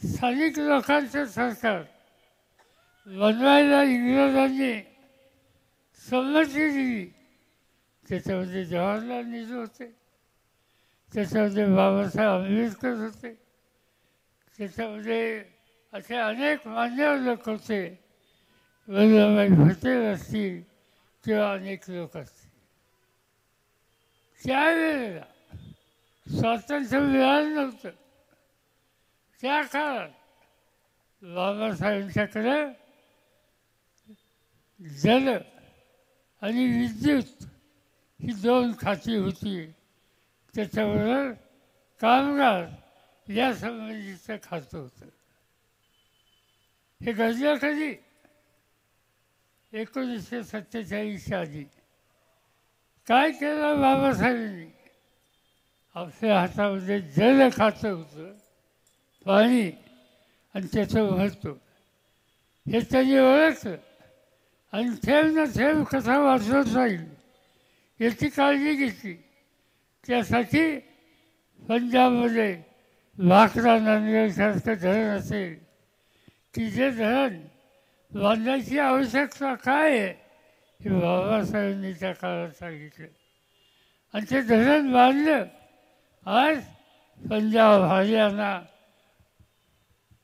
स्थानिक लोकांचं सरकार बनवायला इंग्रजांनी संमती दिली. त्याच्यामध्ये जवाहरलाल नेहरू होते, त्याच्यामध्ये बाबासाहेब आंबेडकर होते, त्याच्यामध्ये असे अनेक मान्यवर लोक होते. वल्लभभाई पटेल असतील किंवा अनेक लोक असतील. त्यावेळेला स्वातंत्र्य मिळालं नव्हतं. त्या काळात बाबासाहेबांच्याकडे जल आणि विद्युत ही 2 खाती होती. त्याच्याबरोबर कामगार या संबंधीचं खातं होतं. हे घडलं कधी? 1947च्या आधी. काय केलं बाबासाहेबांनी? आपल्या हातामध्ये जल खातं होतं, पाणी आणि त्याचं महत्त्व हे त्यांनी ओळखलं आणि थेंब ना थेंब कसा वाचवत राहील याची काळजी घेतली. त्यासाठी पंजाबमध्ये भाकरा नांदेडसारखं धरण असेल की जे धरण बांधायची आवश्यकता काय आहे हे बाबासाहेबांनी त्या काळात सांगितलं आणि ते धरण बांधलं. आज पंजाब, हरियाणा,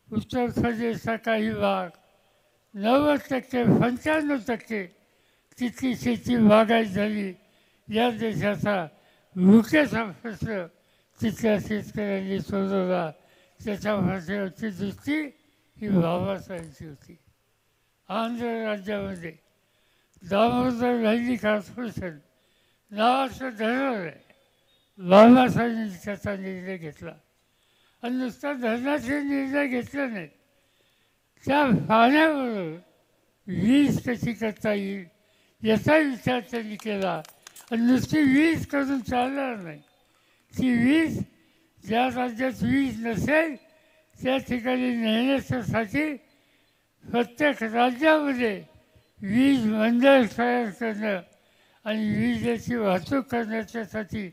उत्तर प्रदेशचा काही भाग 90% 95% तिथली शेती बागायत झाली. या देशाचा मुख्यचा प्रश्न तिथल्या शेतकऱ्यांनी सोडवला. त्याच्या भाषेवरची दृष्टी ही बाबासाहेबांची होती. आंध्र राज्यामध्ये दामोदर व्हॅली कॉर्पोरेशन नावाचं धरण आहे. बाबासाहेबांनी त्याचा निर्णय घेतला आणि नुसता धरणाचे निर्णय घेतले नाही, त्या पाण्याबरोबर वीज कशी करता येईल याचा विचार त्यांनी केला. आणि नुसती वीज करून चालणार नाही. ती वीज ज्या राज्यात वीज नसेल त्या ठिकाणी नेण्यासाठी प्रत्येक राज्यामध्ये वीज मंडळ तयार करणं आणि विजेची वाहतूक करण्याच्यासाठी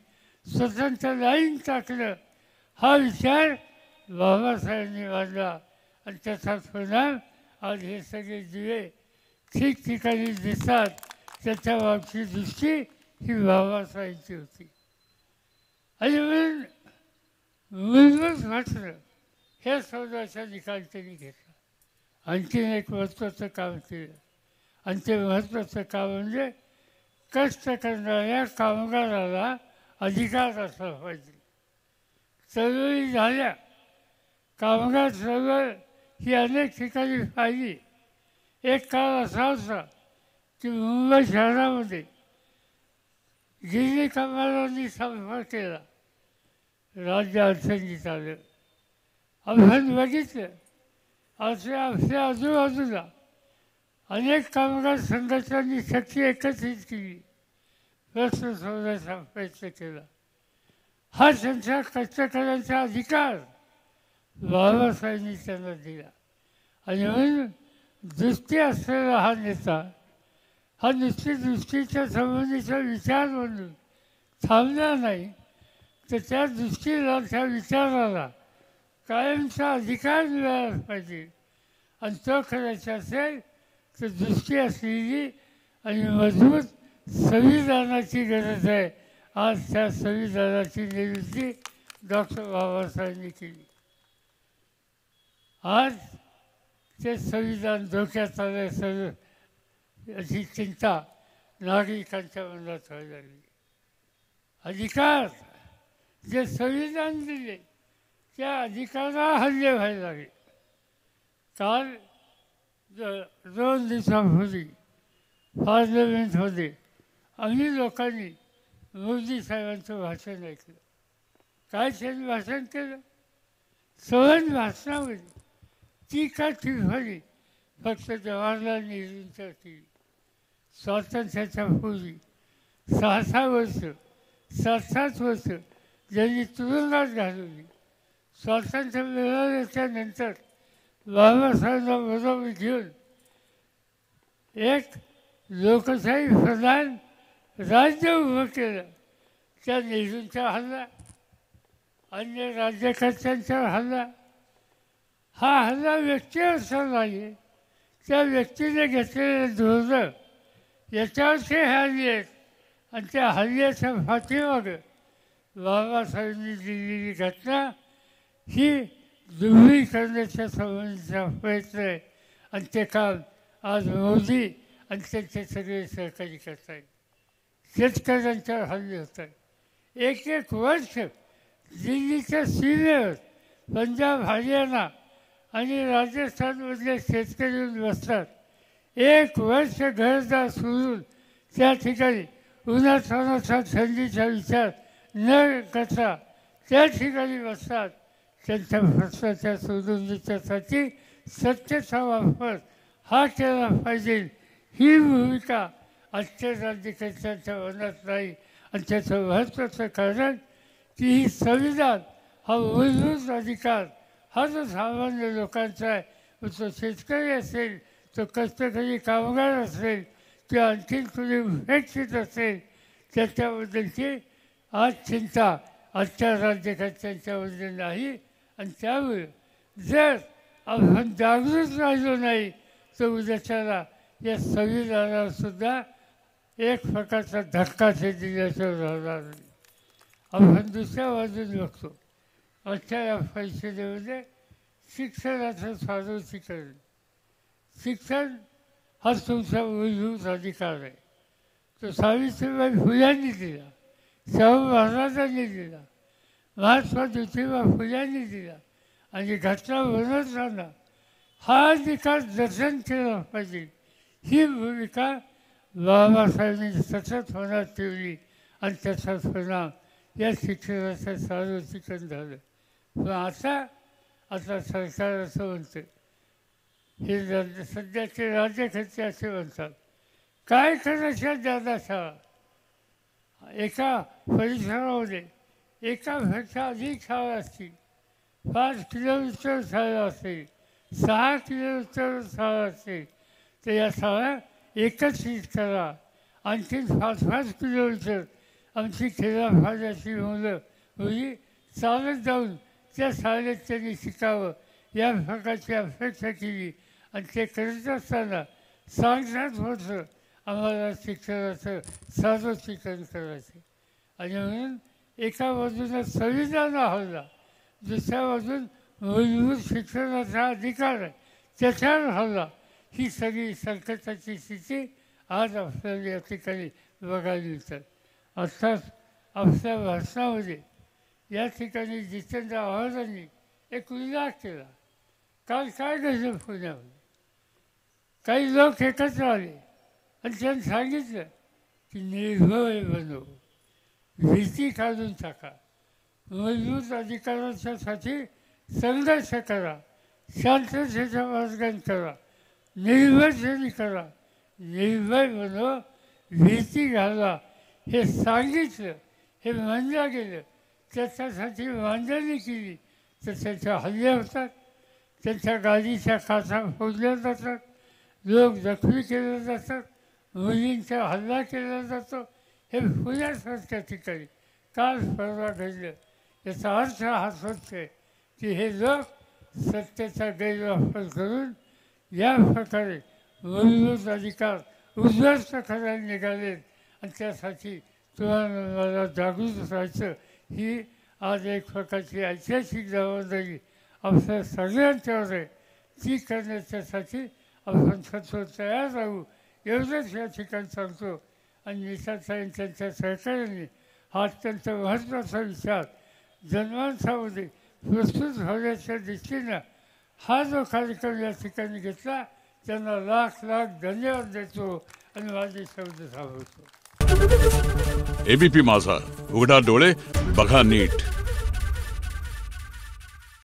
स्वतंत्र लाईन टाकणं हा विचार बाबासाहेबांनी मांडला आणि त्याचा परिणाम आज हे सगळे दिवे ठिकठिकाणी दिसतात. त्याच्या मागची दृष्टी ही बाबासाहेबांची होती. आणि म्हणून मूलभूत प्रश्न हे सोडवायचा निकाल त्यांनी घेतला. आणखीन एक महत्त्वाचं काम केलं आणि ते महत्त्वाचं काम म्हणजे कष्ट करणाऱ्या कामगाराला अधिकार असला पाहिजे. चळवळी झाल्या, कामगार चळवळ ही अनेक ठिकाणी पाहिली. एक काळ असा होता की मुंबई शहरामध्ये गिरणी कामगारांनी संपर्क केला. राज्य अडचणीत आलं. आपण बघितलं आपल्या आजूबाजूला अनेक कामगार संघटनांनी शक्ती एकत्रित केली, प्रश्न सोडवण्याचा प्रयत्न केला. हा त्यांचा कष्टकऱ्यांचा अधिकार बाबासाहेबांनी त्यांना दिला. आणि म्हणून दृष्टी असलेला हा नेता हा नुसती दृष्टीच्या संबंधीचा विचार म्हणून थांबणार नाही, तर त्या दृष्टीला त्या विचाराला कायमचा अधिकार मिळाला पाहिजे. आणि तो करायचा असेल तर दृष्टी असलेली आणि मजबूत संविधानाची गरज आहे. आज त्या संविधानाची निर्मिती डॉक्टर बाबासाहेबांनी केली. आज ते संविधान धोक्यात आलं सर्व अशी चिंता नागरिकांच्या मनात व्हायला लागली. अधिकार जे संविधान दिले त्या अधिकाराला हल्ले व्हायला लागले. काल 2 दिवसांपूर्वी पार्लमेंटमध्ये आम्ही लोकांनी मोदी साहेबांचं भाषण ऐकलं. काय त्यांनी भाषण केलं? सवन भाषणामध्ये टीका टिप्पणी फक्त जवाहरलाल नेहरूंच्या केली. स्वातंत्र्याच्या पूर्वी 6 वर्ष 7 वर्ष ज्यांनी तुरुंगात घालवली. स्वातंत्र्य मिळवल्याच्या नंतर बाबासाहेबांना बरोबर घेऊन एक लोकशाही प्रधान राज्य उभं केलं. त्या नेहरूंचा हल्ला, अन्य राज्यकर्त्यांचा हल्ला, हा हल्ला व्यक्तीवर नाही, त्या व्यक्तीने घेतलेले धोरणं याच्यावरचे हे हल्ले आहेत. आणि त्या हल्ल्याच्या पाठीमागं बाबासाहेबांनी दिलेली घटना ही ध्रुवीकरणाच्या संबंधीचा प्रयत्न आहे. आणि ते काम आज मोदी आणि त्यांचे सगळे सहकारी करत आहेत. शेतकऱ्यांच्यावर हल्ले होत आहेत. एक एक वर्ष दिल्लीच्या सीमेवर पंजाब, हरियाणा आणि राजस्थानमधले शेतकरी येऊन बसतात. एक वर्ष घरदार सोडून त्या ठिकाणी उन्हातानाचा थंडीचा विचार न करता त्या ठिकाणी बसतात. त्यांच्या भ्रष्टाचार सोडून देण्यासाठी सत्तेचा वापर हा केला पाहिजे, ही भूमिका आजच्या राज्यकर्त्यांच्या मनात नाही. आणि त्याचं महत्त्वाचं कारण की ही संविधान हा मूलभूत अधिकार हा जो सामान्य लोकांचा आहे, तो शेतकरी असेल, तो कष्टकरी कामगार असेल किंवा आणखीन कोणी उपेक्षित असेल, त्याच्याबद्दलची आज चिंता आजच्या राज्यकर्त्यांच्यामध्ये नाही. आणि त्यामुळे जर आपण जागृत राहिलो नाही तर उद्याच्याला या संविधानाला सुद्धा एक प्रकारचा धक्का दिल्याशिवाय राहणार नाही. आपण दुसऱ्या बाजूने बघतो आजच्या या परिषदेमध्ये शिक्षणाचं सार्वत्रिकरण. शिक्षण हा तुमचा मूलभूत अधिकार आहे. तो सावित्रीबाई फुल्यांनी दिला, शाहू महाराजांनी दिला, महात्मा ज्योतिबा फुल्यांनी दिला. आणि घटना बनवताना हा अधिकार जतन केला पाहिजे, ही भूमिका बाबासाहेबांनी सतत मनात ठेवली. आणि त्याचाच परिणाम या शिक्षणाचं सार्वत्रिकरण झालं. पण आता सरकार असं म्हणतं, हे सध्याचे राज्यकर्ते असे म्हणतात, काय करायच्या ज्यादा शाळा, एका परिसरामध्ये एकापेक्षा अधिक शाळा असतील, 5 किलोमीटर शाळा असेल, 6 किलोमीटर शाळा असेल, तर या शाळा एकत्रित करा. आणखीन 5-5 किलोमीटर आमची खेड्यापाड्याची मुली चालत जाऊन त्या शाळेत त्यांनी शिकावं, या प्रकारची अपेक्षा केली. आणि ते करत असताना सांगण्यात होतं आम्हाला शिक्षणाचं सार्वत्रिकरण करायचं. आणि म्हणून एका बाजूला संविधान हल्ला, दुसऱ्या बाजून मूलभूत शिक्षणाचा अधिकार आहे त्याच्यावर हल्ला, ही सगळी संकटाची स्थिती आज आपल्याला या ठिकाणी बघायला मिळतात. अर्थात आपल्या भाषणामध्ये या ठिकाणी जितेंद्र आव्हाडांनी एक उल्लेख केला. काल काय घडलं पुण्यामध्ये, काही लोक एकत्र आले आणि त्यांनी सांगितलं की निर्भय बनव, भीती काढून टाका, मूलभूत अधिकारांच्यासाठी संघर्ष करा, शांततेच्या मार्गाने करा, निर्भयतेने करा, निर्भय बनव, भीती घाला, हे सांगितलं, हे मानलं गेलं. त्याच्यासाठी मांडणी केली तर त्यांच्या हल्ले होतात, त्यांच्या गाडीच्या काचा फोडल्या जातात, लोक जखमी केले जातात, मुलींचा हल्ला केला जातो. हे पुण्यासारख्या ठिकाणी काल परवा घडलं. याचा अर्थ हाच होतो की हे लोक सत्तेचा गैरवापर करून या प्रकारे मूलभूत अधिकार उद्ध्वस्त करायला निघालेत. आणि त्यासाठी तुम्हाला मला जागृत राहायचं, ही आज एक प्रकारची ऐतिहासिक जबाबदारी आपल्या सगळ्यांच्यावर आहे. ती करण्याच्यासाठी आपण सत्व तयार राहू, एवढंच या ठिकाणी सांगतो. आणि निशासाहेब त्यांच्या सहकार्याने हा अत्यंत महत्त्वाचा विचार जनमानसामध्ये प्रस्तुत होण्याच्या दृष्टीनं हा जो कार्यक्रम या ठिकाणी घेतला, त्यांना लाख लाख धन्यवाद देतो आणि माझे शब्द थांबवतो. एबीपी माझा, उघडा डोळे बघा नीट.